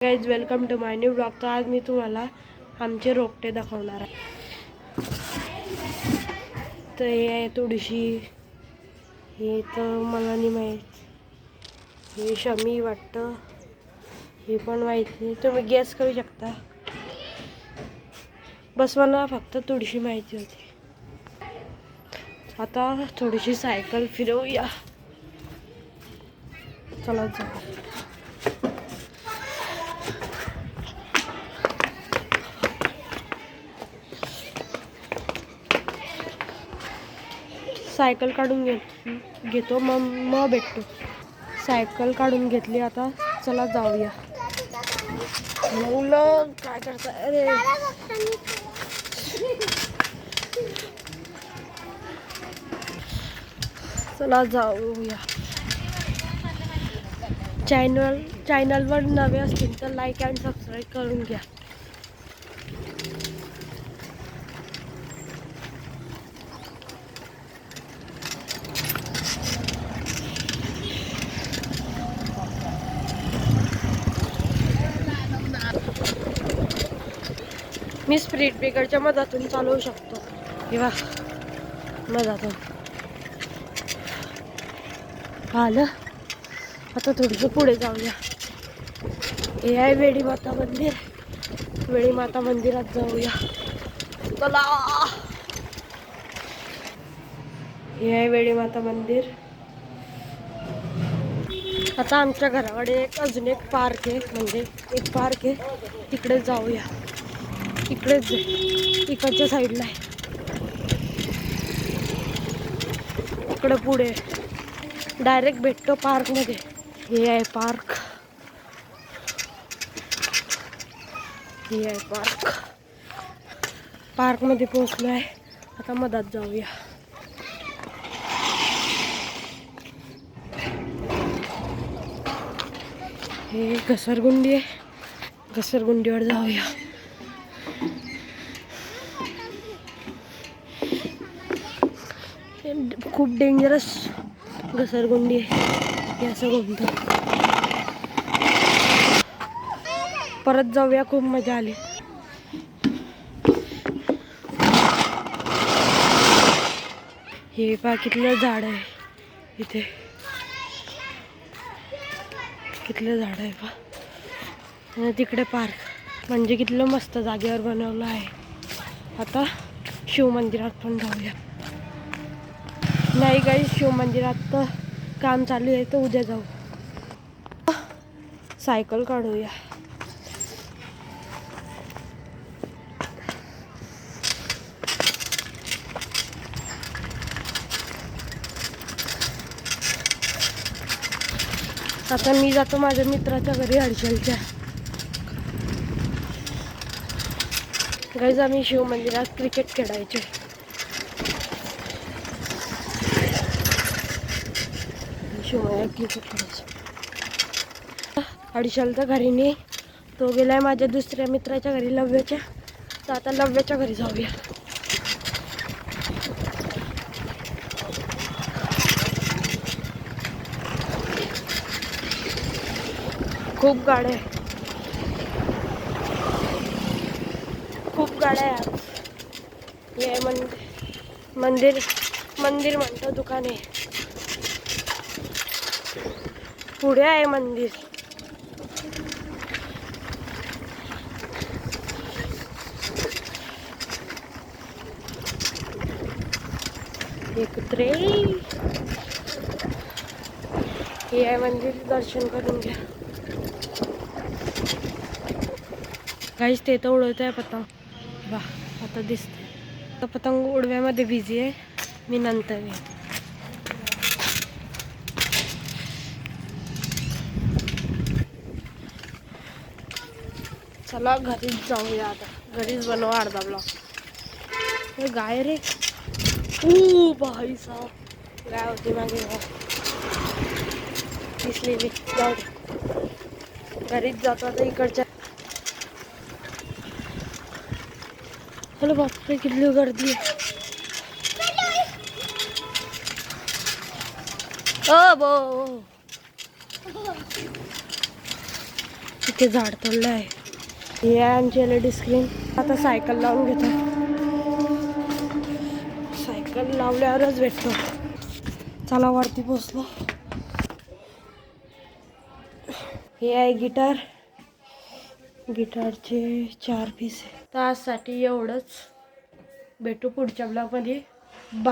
Guys welcome to my new blog. तर आज मी तुम्हाला आमचे रोपटे दाखवणार आहे। तर हे आहे तुळशी, हे तर मला नाही माहीत, हे शमी वाटतं, हे पण माहीत नाही, तुम्ही गेस करू शकता। बस मला फक्त तुळशी माहिती होती। आता थोडीशी सायकल फिरवूया, चला जाऊ। सायकल काढून घेतो मग भेटतो। सायकल काढून घेतली, आता चला जाऊया। मुलं काय करताय? अरे चला जाऊया। चॅनलवर नवे असतील तर लाईक अँड सबस्क्राईब करून घ्या। मी स्पीड ब्रेकरच्या मधातून चालवू शकतो, किंवा मधातून आलं। आता थोडंसं पुढे जाऊया। हे आहे वेडी माता मंदिर, वेडी माता मंदिरात जाऊया, चला। हे आहे वेडी माता मंदिर। आता आमच्या घराकडे अजून एक पार्क आहे, म्हणजे एक पार्क आहे, तिकडे जाऊया। इकडेच इकडच्या साईडला आहे, इकडे पुढे डायरेक्ट भेटतो पार्कमध्ये। हे आहे पार्क, हे आहे पार्क। पार्कमध्ये पोहोचलो आहे, आता मधात जाऊया। हे घसरगुंडी आहे, घसरगुंडीवर जाऊया। खूप डेंजरस घसरगुंडी आहे, हे असं घुमतं। परत जाऊया, खूप मजा आली। हे पहा कितलं झाड आहे इथे, कितलं झाड आहे पहा। आणि तिकडे पार्क, म्हणजे कितलं मस्त जागेवर बनवलं आहे। आता शिव मंदिरात पण जाऊया। नाही गाईस, शिव मंदिरात तर काम चालू आहे, तर उद्या जाऊ। सायकल काढूया। आता मी जातो माझ्या मित्राच्या घरी, हर्षलच्या। गाईज आम्ही शिव मंदिरात क्रिकेट खेळायचे। शिवमंदिरात क्रिकेट खेळायचे। हर्षलच्या घरी नाही, तो गेलाय माझ्या दुसऱ्या मित्राच्या घरी, लव्याच्या। तर आता लव्याच्या घरी जाऊया। खूप गाड्या आहे, खूप गाड्या आहे। हे मंदिर म्हणतो, दुकान आहे, पुढे आहे मंदिर। हे कुत्रे, हे आहे मंदिर, दर्शन करून घ्या। काहीच ते तर उडवत आहे पतंग, वाह आता दिसते। तर पतंग उडव्यामध्ये बिझी आहे, मी नंतर येईन। चला घरीच जाऊया, आता घरीच बनवा अर्धा ब्लॉग। गाय रे, ओ भाई साहब, गाय होती मागे दिसलेली। जाऊ दे, घरीच जातो आता इकडच्या। हॅलो बापरे, किती गर्दी आहे। ओ बो, इथे झाड तोडलं आहे. हे आहे आमची LED स्क्रीन. आता सायकल लावून घेतो. सायकल लावल्यावरच भेटतो. चला वरती पोचलो. हे आहे गिटार. गिटारचे 4 पीस आहे. तर आजसाठी एवढंच. भेटू पुढच्या ब्लॉगमध्ये. बाय.